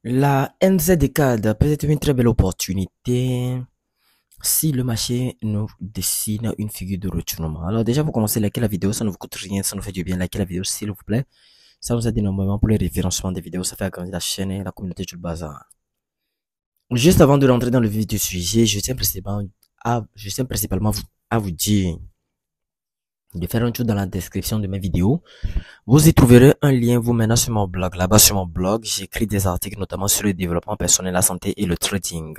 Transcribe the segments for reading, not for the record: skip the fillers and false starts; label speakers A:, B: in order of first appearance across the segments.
A: La NZD-CAD peut être une très belle opportunité si le marché nous dessine une figure de retournement. Alors déjà, pour commencer, likez la vidéo, ça ne vous coûte rien, ça nous fait du bien. Likez la vidéo, s'il vous plaît. Ça nous aide énormément pour le référencement des vidéos, ça fait agrandir la chaîne et la communauté du bazar. Juste avant de rentrer dans le vif du sujet, je tiens principalement à vous dire de faire un tour dans la description de mes vidéos. Vous y trouverez un lien vous menant sur mon blog. Là-bas sur mon blog, j'écris des articles notamment sur le développement personnel, la santé et le trading.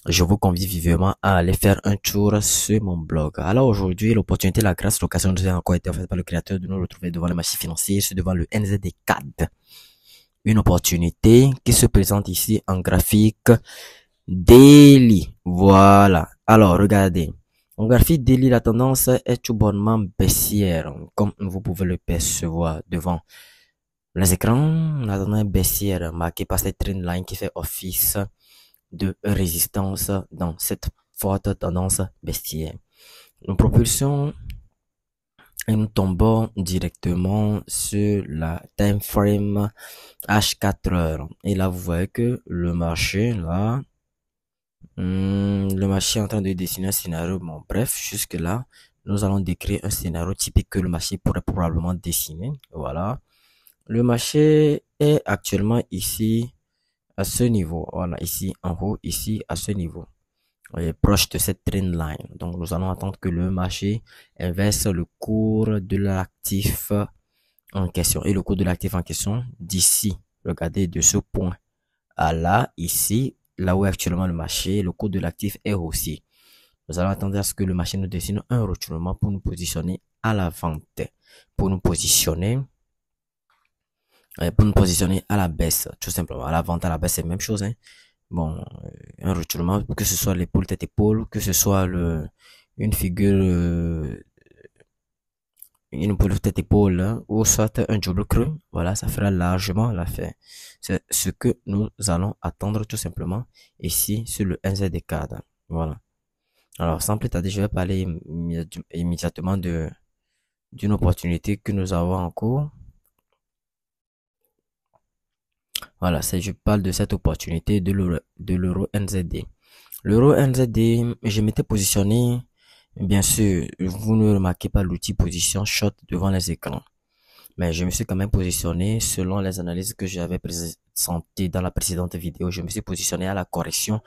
A: Je vous convie vivement à aller faire un tour sur mon blog. Alors aujourd'hui, l'opportunité, la grâce, l'occasion nous a encore été offerte par le créateur de nous retrouver devant le marché financier, c'est devant le NZD-CAD. Une opportunité qui se présente ici en graphique daily. Voilà. Alors regardez. En graphique daily, la tendance est tout bonnement baissière, comme vous pouvez le percevoir devant les écrans. La tendance est baissière, marquée par cette trendline qui fait office de résistance dans cette forte tendance baissière. Nous propulsons et nous tombons directement sur la time frame H4 heures. Et là, vous voyez que le marché, là, le marché est en train de dessiner un scénario. Bon, bref, jusque là, nous allons décrire un scénario typique que le marché pourrait probablement dessiner. Voilà. Le marché est actuellement ici à ce niveau. Voilà, ici en haut, ici à ce niveau. Proche de cette trend line. Donc, nous allons attendre que le marché inverse le cours de l'actif en question. Et le cours de l'actif en question, d'ici, regardez, de ce point à là, ici, là où est actuellement le marché, le cours de l'actif est haussier. Nous allons attendre à ce que le marché nous dessine un retournement pour nous positionner à la vente. Pour nous positionner à la baisse, tout simplement. À la vente, à la baisse, c'est la même chose, hein. Bon, un retournement, que ce soit l'épaule tête épaule, que ce soit une figure, une épaule tête épaule, hein, ou soit un double creux, voilà, ça fera largement l'affaire. C'est ce que nous allons attendre tout simplement ici sur le NZD-CAD. Voilà. Alors, sans plus tarder, je vais parler immédiatement d'une opportunité que nous avons en cours. Voilà, je parle de cette opportunité de l'euro NZD. L'euro NZD, je m'étais positionné, bien sûr, vous ne remarquez pas l'outil position short devant les écrans. Mais je me suis quand même positionné selon les analyses que j'avais présentées dans la précédente vidéo. Je me suis positionné à la correction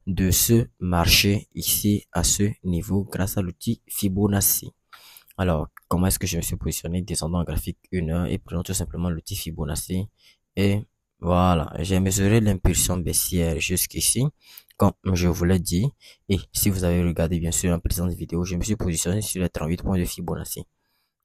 A: de ce marché ici à ce niveau grâce à l'outil Fibonacci. Alors, comment est-ce que je me suis positionné? Descendons en graphique 1 heure et prenons tout simplement l'outil Fibonacci et voilà, j'ai mesuré l'impulsion baissière jusqu'ici, comme je vous l'ai dit. Et si vous avez regardé bien sûr la précédente vidéo, je me suis positionné sur les 38 points de Fibonacci.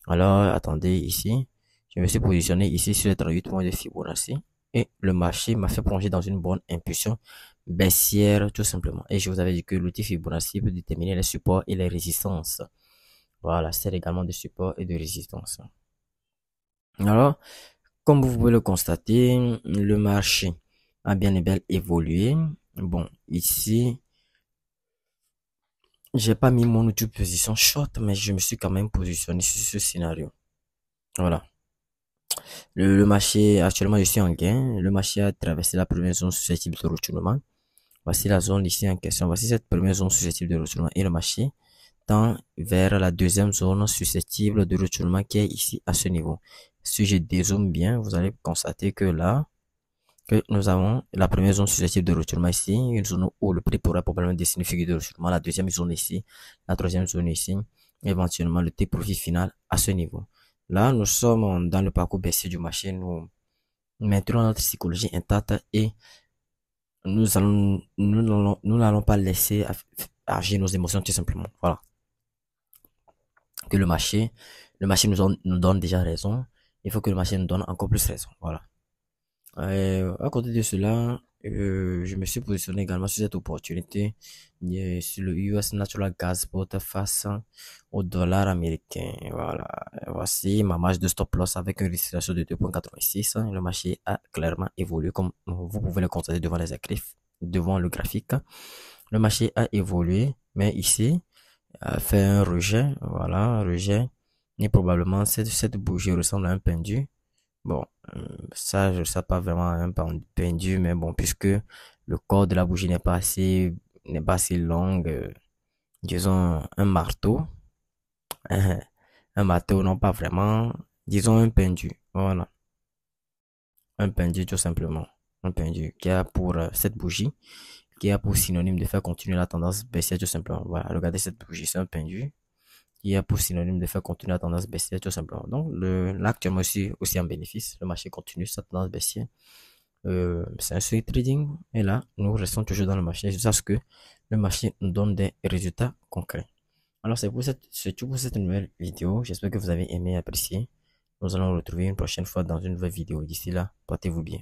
A: Alors, attendez ici, je me suis positionné ici sur les 38 points de Fibonacci. Et le marché m'a fait plonger dans une bonne impulsion baissière tout simplement. Et je vous avais dit que l'outil Fibonacci peut déterminer les supports et les résistances. Voilà, c'est également des supports et de résistance. Alors, comme vous pouvez le constater, le marché a bien et bien évolué. Bon, ici, j'ai pas mis mon outil de position short, mais je me suis quand même positionné sur ce scénario. Voilà. Le marché, actuellement, je suis en gain. Le marché a traversé la première zone susceptible de retournement. Voici la zone ici en question. Voici cette première zone susceptible de retournement. Et le marché tend vers la deuxième zone susceptible de retournement qui est ici à ce niveau. Si je dézoome bien, vous allez constater que là, que nous avons la première zone susceptible de retournement ici, une zone où le prix pourrait probablement dessiner une figure de retournement, la deuxième zone ici, la troisième zone ici, éventuellement le T-profit final à ce niveau. Là, nous sommes dans le parcours baissier du marché, nous maintenons notre psychologie intacte et nous n'allons pas laisser agir nos émotions tout simplement. Voilà. Que le marché nous donne déjà raison. Il faut que le marché nous donne encore plus raison. Voilà. À côté de cela, je me suis positionné également sur cette opportunité sur le US Natural Gas Spot face au dollar américain. Voilà. Voici ma marge de stop loss avec une risque de 2,86. Le marché a clairement évolué comme vous pouvez le constater devant les écrits, devant le graphique. Le marché a évolué, mais ici, a fait un rejet. Voilà, un rejet. Et probablement, cette bougie ressemble à un pendu. Bon, ça, je sais pas vraiment un pendu, mais bon, puisque le corps de la bougie n'est pas assez long, disons un marteau, un marteau, non pas vraiment, disons un pendu, voilà, un pendu tout simplement, un pendu qui a pour cette bougie, qui a pour synonyme de faire continuer la tendance baissière tout simplement. Voilà, regardez cette bougie, c'est un pendu qui a pour synonyme de faire continuer la tendance baissière tout simplement. Donc, là actuellement aussi en bénéfice, le marché continue sa tendance baissière. C'est un swing trading et là, nous restons toujours dans le marché jusqu'à ce que le marché nous donne des résultats concrets. Alors, c'est tout pour cette nouvelle vidéo. J'espère que vous avez aimé et apprécié. Nous allons nous retrouver une prochaine fois dans une nouvelle vidéo. D'ici là, portez-vous bien.